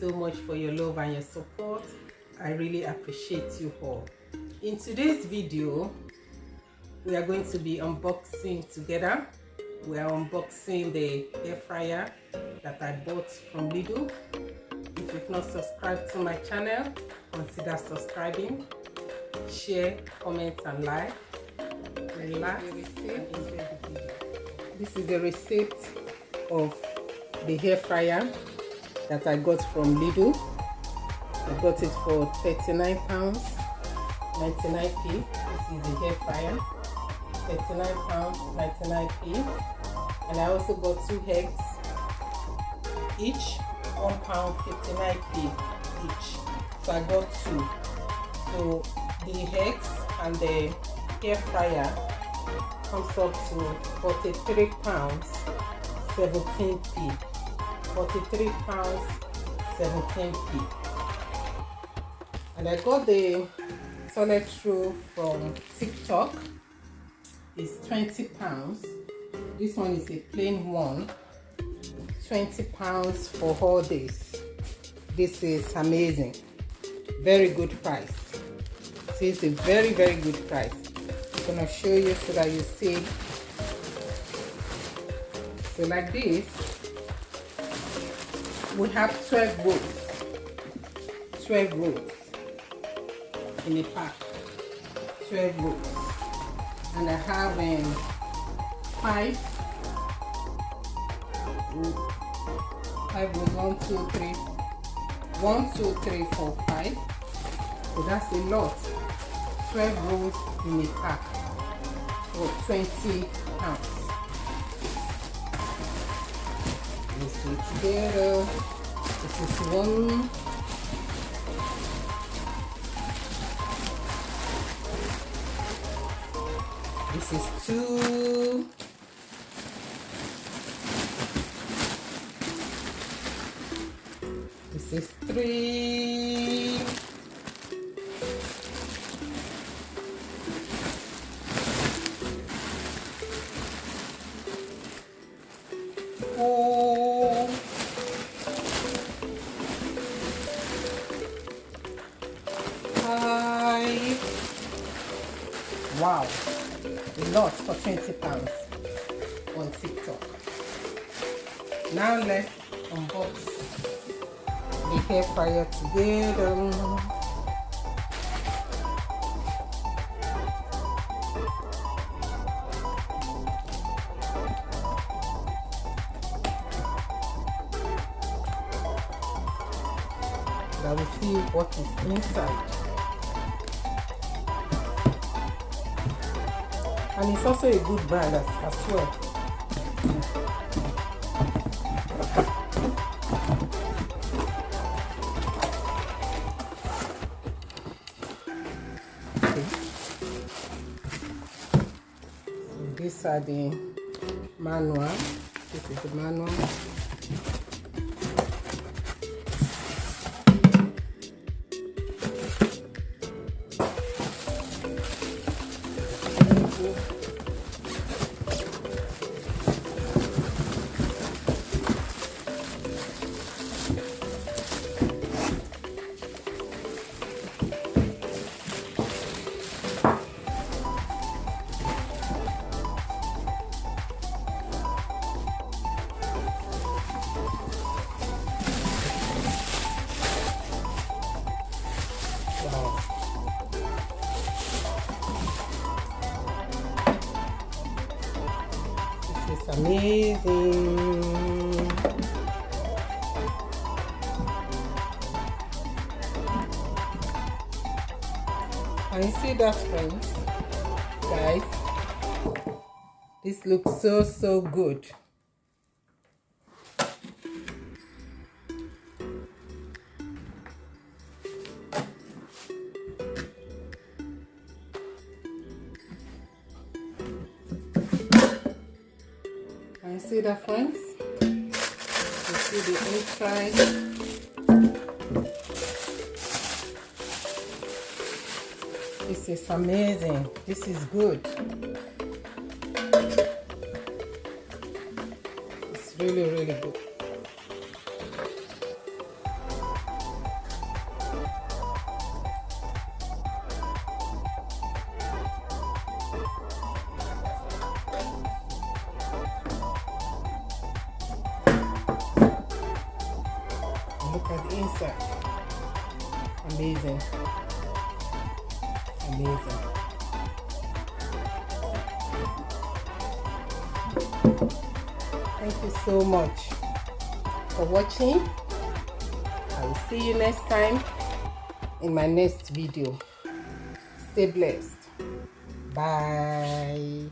so much for your love and your support. I really appreciate you all. In today's video, we are going to be unboxing together. We are unboxing the air fryer that I bought from Lidl. If you've not subscribed to my channel, consider subscribing. Share, comment and like. Relax and enjoy the video. This is the receipt of the hair fryer that I got from Lidl. I got it for £39.99. This is the hair fryer, £39.99. And I also got 2 eggs, each £1.59 each. So I got 2. So the eggs and the air fryer comes up to £43.17. £43.17. And I got the toilet roll from TikTok. It's £20. This one is a plain one. £20 for all this. This is amazing. Very good price. This is a very good price. I'm gonna show you so that you see. So like this, we have 12 rolls. 12 rolls in a pack. 12 rolls. And I have 5 rolls. 1, 2, 3. 1, 2, 3, 4, 5. So that's a lot. 12 rolls in a pack for £20. Let's do it together. This is 1. This is 2. This is 3. Wow, a lot for £20 on TikTok. Now let's unbox the hair fryer together. Now we see what is inside. And it's also a good brand as well. Okay. So these are the manual. This is the manual. It's amazing. Can you see that, friends? Guys, this looks so good. Can you see that, friends? You see the inside. This is amazing. This is good. It's really good. sack. Amazing. Amazing. Thank you so much for watching. I will see you next time in my next video. Stay blessed. Bye.